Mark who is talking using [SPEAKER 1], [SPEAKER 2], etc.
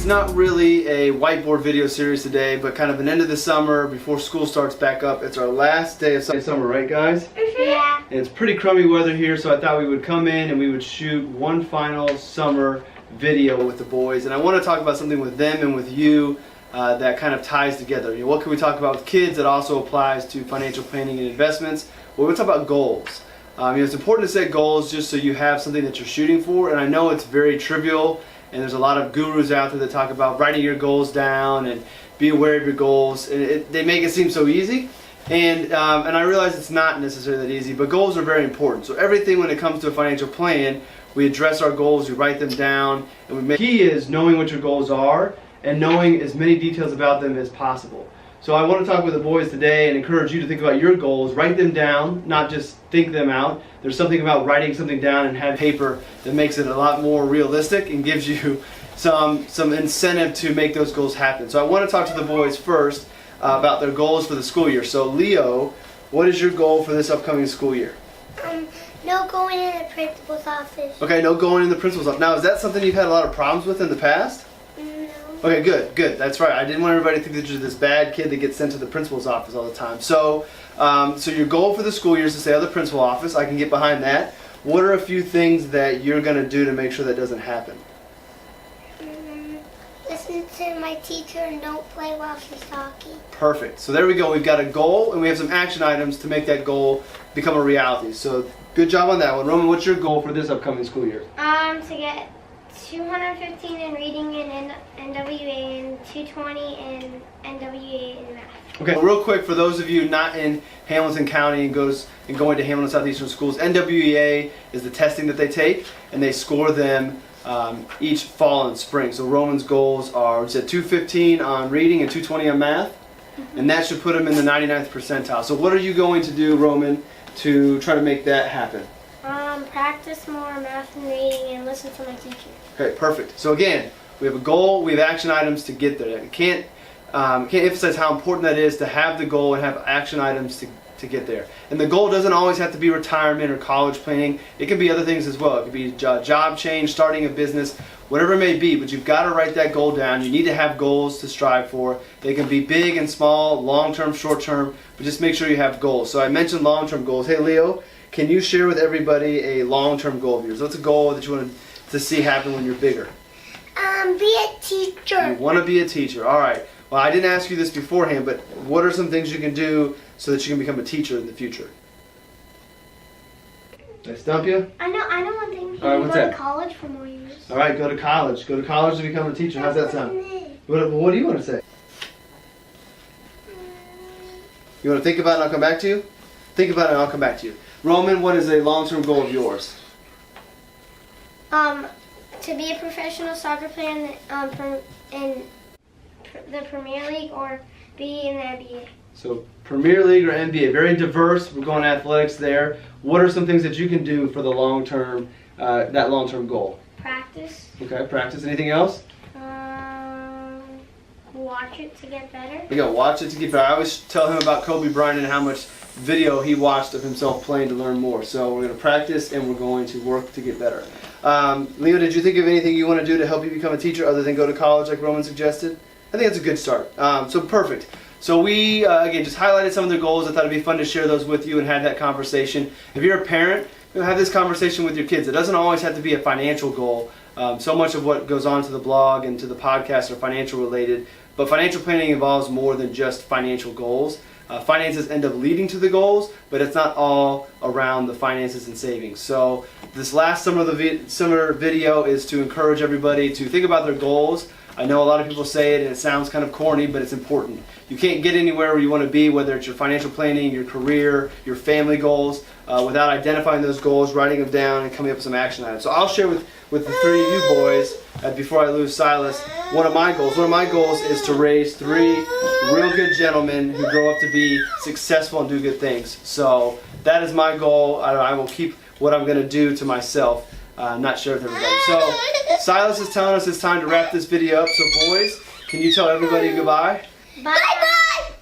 [SPEAKER 1] it's not really a whiteboard video series today, but kind of an end of the summer before school starts back up. It's our last day of summer, right guys?
[SPEAKER 2] Yeah.
[SPEAKER 1] And it's pretty crummy weather here, so I thought we would come in and we would shoot one final summer video with the boys. And I want to talk about something with them and with you that kind of ties together. What can we talk about with kids that also applies to financial planning and investments? Well, we'll talk about goals. It's important to set goals just so you have something that you're shooting for. And I know it's very trivial, and there's a lot of gurus out there that talk about writing your goals down and be aware of your goals. And they make it seem so easy. And I realize it's not necessarily that easy, but goals are very important. So everything when it comes to a financial plan, we address our goals, we write them down, and the key is knowing what your goals are and knowing as many details about them as possible. So I want to talk with the boys today and encourage you to think about your goals, write them down, not just think them out. There's something about writing something down and have paper that makes it a lot more realistic and gives you some incentive to make those goals happen. So I want to talk to the boys first about their goals for the school year. So Leo, what is your goal for this upcoming school year?
[SPEAKER 2] No going in the principal's office.
[SPEAKER 1] Okay, no going in the principal's office. Now, is that something you've had a lot of problems with in the past?
[SPEAKER 2] No.
[SPEAKER 1] Okay, good. That's right. I didn't want everybody to think that you're this bad kid that gets sent to the principal's office all the time. So, so your goal for the school year is to stay out of the principal office. I can get behind that. What are a few things that you're going to do to make sure that doesn't happen?
[SPEAKER 2] Listen to my teacher and don't play while she's talking.
[SPEAKER 1] Perfect. So there we go. We've got a goal, and we have some action items to make that goal become a reality. So good job on that one. Roman, what's your goal for this upcoming school year?
[SPEAKER 2] To get 215 in reading and NWA and 220 in NWA in math.
[SPEAKER 1] Okay, real quick, for those of you not in Hamilton County and going to Hamilton Southeastern Schools, NWEA is the testing that they take, and they score them each fall and spring. So Roman's goals are, we said 215 on reading and 220 on math, and that should put him in the 99th percentile. So what are you going to do, Roman, to try to make that happen?
[SPEAKER 2] Practice more math and reading and listen to my teacher.
[SPEAKER 1] Okay, perfect. So again, we have a goal, we have action items to get there. I can't emphasize how important that is to have the goal and have action items to get there. And the goal doesn't always have to be retirement or college planning. It can be other things as well. It could be job change, starting a business, whatever it may be, but you've got to write that goal down. You need to have goals to strive for. They can be big and small, long-term, short-term, but just make sure you have goals. So I mentioned long-term goals. Hey Leo, can you share with everybody a long-term goal of yours? What's a goal that you want to see happen when you're bigger?
[SPEAKER 2] Be a teacher.
[SPEAKER 1] You want to be a teacher. All right. Well, I didn't ask you this beforehand, but what are some things you can do so that you can become a teacher in the future? Did I stump you?
[SPEAKER 2] I know one thing.
[SPEAKER 1] All right, what's that?
[SPEAKER 2] Go to college for more years.
[SPEAKER 1] All right, go to college. Go to college to become a teacher. How's that sound? What do you want to say? You want to think about it and I'll come back to you? Think about it and I'll come back to you. Roman, what is a long-term goal of yours?
[SPEAKER 2] To be a professional soccer player in the Premier League or be in the NBA.
[SPEAKER 1] So Premier League or NBA, very diverse. We're going athletics there. What are some things that you can do for the long-term, that long-term goal?
[SPEAKER 2] Practice.
[SPEAKER 1] Okay, practice. Anything else?
[SPEAKER 2] Watch it to get better.
[SPEAKER 1] You go, watch it to get better. I always tell him about Kobe Bryant and how much video he watched of himself playing to learn more. So we're going to practice and we're going to work to get better. Leo, did you think of anything you want to do to help you become a teacher other than go to college like Roman suggested? I think that's a good start. So perfect. So we, again, just highlighted some of their goals. I thought it'd be fun to share those with you and have that conversation. If you're a parent, have this conversation with your kids. It doesn't always have to be a financial goal. So much of what goes on to the blog and to the podcast are financial related. But financial planning involves more than just financial goals. Finances end up leading to the goals, but it's not all around the finances and savings. So this last summer video is to encourage everybody to think about their goals. I know a lot of people say it and it sounds kind of corny, but it's important. You can't get anywhere where you want to be, whether it's your financial planning, your career, your family goals, without identifying those goals, writing them down, and coming up with some action items. So I'll share with the three of you boys, before I lose Silas, one of my goals. One of my goals is to raise 3 real good gentlemen who grow up to be successful and do good things. So that is my goal. I will keep what I'm going to do to myself, not share with everybody. So Silas is telling us it's time to wrap this video up. So boys, can you tell everybody goodbye?
[SPEAKER 2] Bye-bye.